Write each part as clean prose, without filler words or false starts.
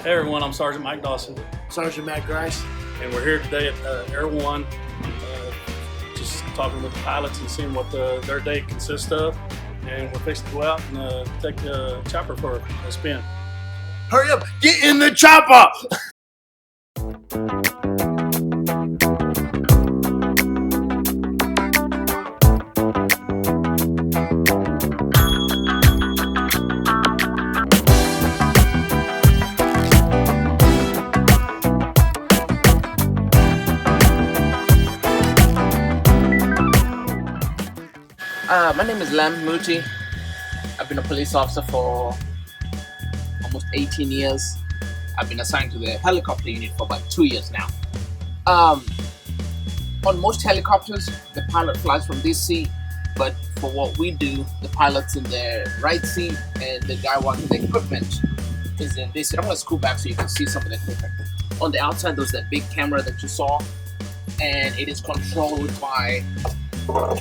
Hey everyone, I'm Sgt Mike Dawson, Sergeant Matt Grice, and we're here today at Air1, just talking with the pilots and seeing what their day consists of. And we're fixing to go out and take the chopper for a spin. Hurry up, get in the chopper! My name is Lem Mutii. I've been a police officer for almost 18 years. I've been assigned to the helicopter unit for about 2 years now. On most helicopters, the pilot flies from this seat, but for what we do, the pilot's in the right seat and the guy watching the equipment is in this seat. I'm going to scoot back so you can see some of the equipment. On the outside, there's that big camera that you saw, and it is controlled by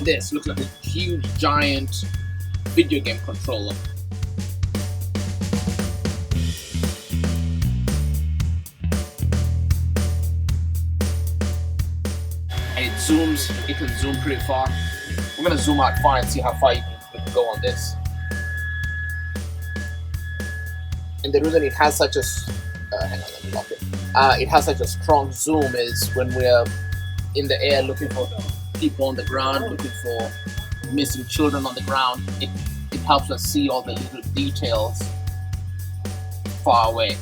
this. Looks like a huge giant video game controller. And it zooms, it can zoom pretty far. We're gonna zoom out far and see how far you can go on this. And the reason it has such a hang on, let me lock it. It has such a strong zoom is when we're in the air looking for people on the ground, looking for missing children on the ground. It helps us see all the little details far away.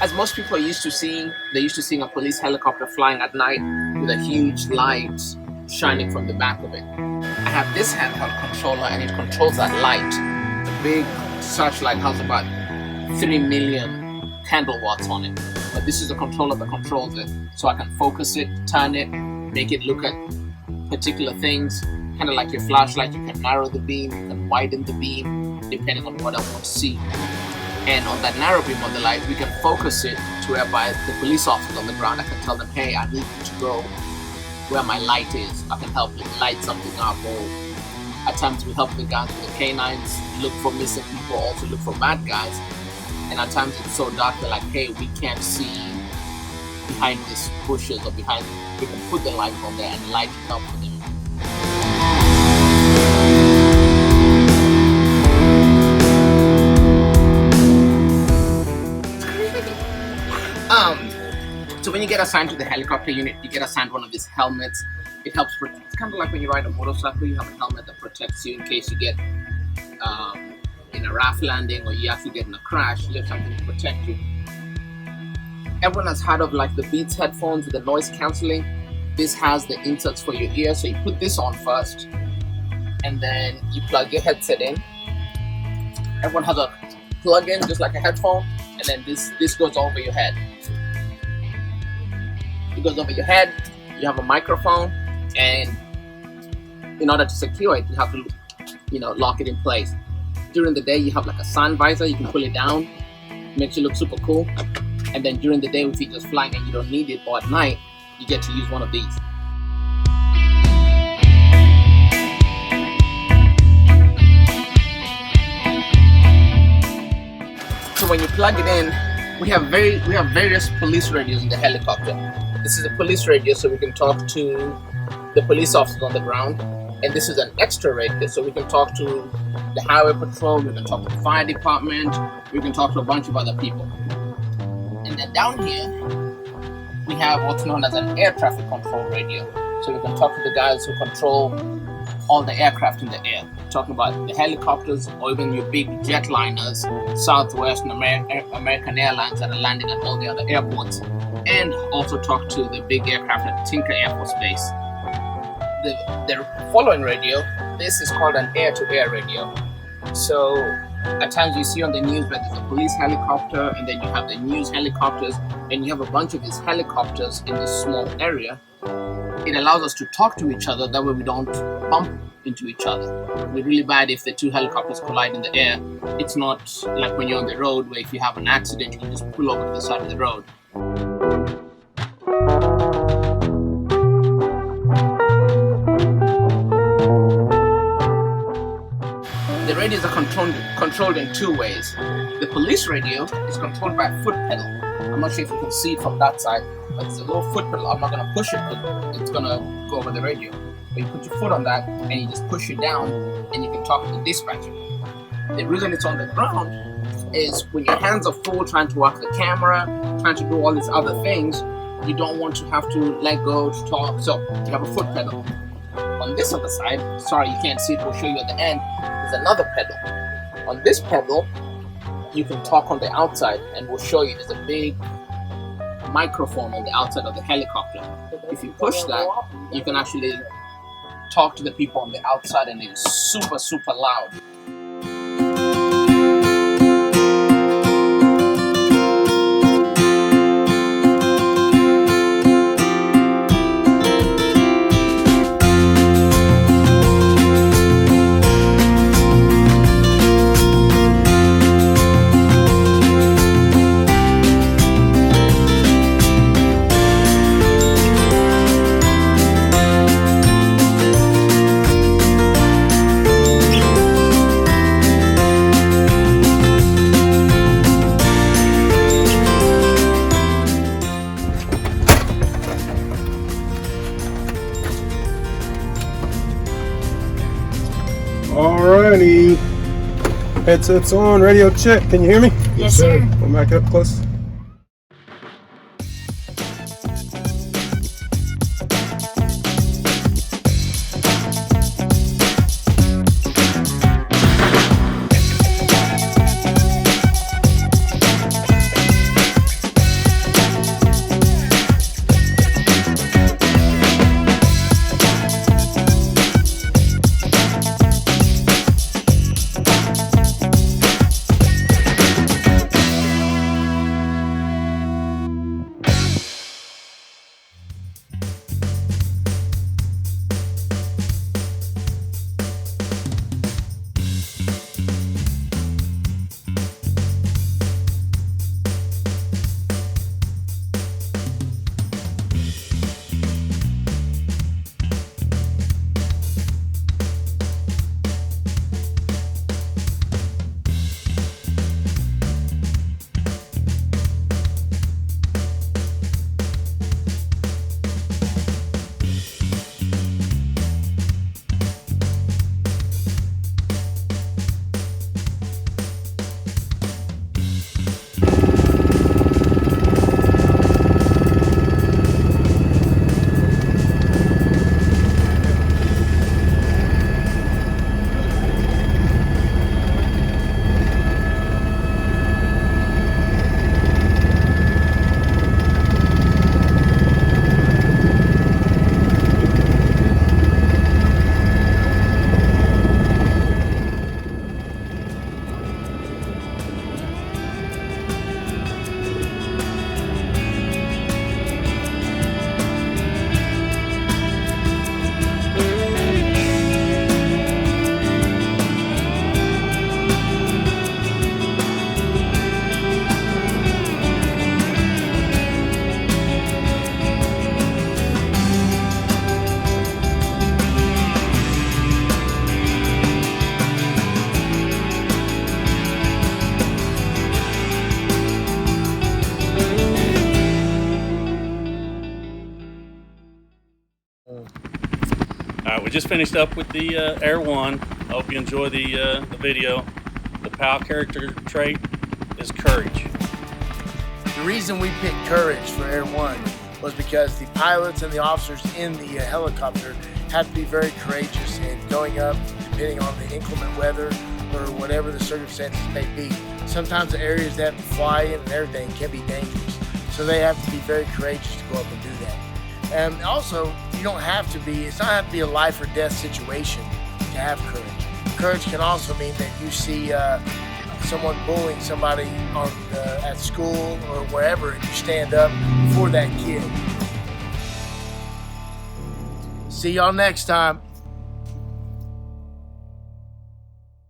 As most people are used to seeing, they're used to seeing a police helicopter flying at night with a huge light shining from the back of it. I have this handheld controller and it controls that light. The big searchlight has about 3 million candle watts on it, but this is the controller that controls it, so I can focus it, turn it, make it look at particular things, kind of like your flashlight. You can narrow the beam, you can widen the beam depending on what I want to see. And on that narrow beam on the light, we can focus it to whereby the police officers on the ground, I can tell them, hey, I need you to go where my light is. I can help you light something up, or at times we help the guys with the canines look for missing people, also look for bad guys. And at times it's so dark, they're like, hey, we can't see behind these bushes or behind, we can put the light on there and light it up for them. So when you get assigned to the helicopter unit, you get assigned one of these helmets. It helps protect. It's kind of like when you ride a motorcycle, you have a helmet that protects you in case you get in a raft landing or you actually get in a crash. You have something to protect you. Everyone has heard of like the Beats headphones with the noise cancelling. This has the inserts for your ear, so you put this on first, and then you plug your headset in. Everyone has a plug-in, just like a headphone, and then this goes over your head. It goes over your head. You have a microphone, and in order to secure it, you have to, lock it in place. During the day, you have like a sun visor. You can pull it down, makes you look super cool. And then during the day, if you're just flying and you don't need it, or at night, you get to use one of these. So when you plug it in, we have various police radios in the helicopter. This is a police radio, so we can talk to the police officers on the ground. And this is an extra radio, so we can talk to the highway patrol, we can talk to the fire department, we can talk to a bunch of other people. And then down here, we have what's known as an air traffic control radio. So we can talk to the guys who control all the aircraft in the air. Talking about the helicopters or even your big jetliners, Southwest and American Airlines that are landing at all the other airports. And also talk to the big aircraft at Tinker Air Force Base. The following radio, this is called an air-to-air radio. So at times you see on the news where there's a police helicopter, and then you have the news helicopters, and you have a bunch of these helicopters in this small area. It allows us to talk to each other, that way we don't bump into each other. It would be really bad if the two helicopters collide in the air. It's not like when you're on the road where if you have an accident, you can just pull over to the side of the road. the radios are controlled in two ways. The police radio is controlled by a foot pedal. I'm not sure if you can see it from that side, but it's a little foot pedal. I'm not going to push it, but it's going to go over the radio. But you put your foot on that and you just push it down and you can talk to the dispatcher. The reason it's on the ground is when your hands are full trying to work the camera, trying to do all these other things, you don't want to have to let go to talk, so you have a foot pedal. On this other side, sorry you can't see it, we'll show you at the end, there's another pedal. On this pedal, you can talk on the outside, and we'll show you there's a big microphone on the outside of the helicopter. If you push that, you can actually talk to the people on the outside, and it's super, super loud. Alrighty, headsets on, radio check. Can you hear me? Yes, sir. Come back up close. We just finished up with the Air1. I hope you enjoy the video. The PAL character trait is courage. The reason we picked courage for Air1 was because the pilots and the officers in the helicopter have to be very courageous in going up, depending on the inclement weather or whatever the circumstances may be. Sometimes the areas they have to fly in and everything can be dangerous, so they have to be very courageous to go up and do that. And also, you don't have to be, it's not have to be a life or death situation to have courage. Courage can also mean that you see someone bullying somebody at school or wherever, and you stand up for that kid. See y'all next time.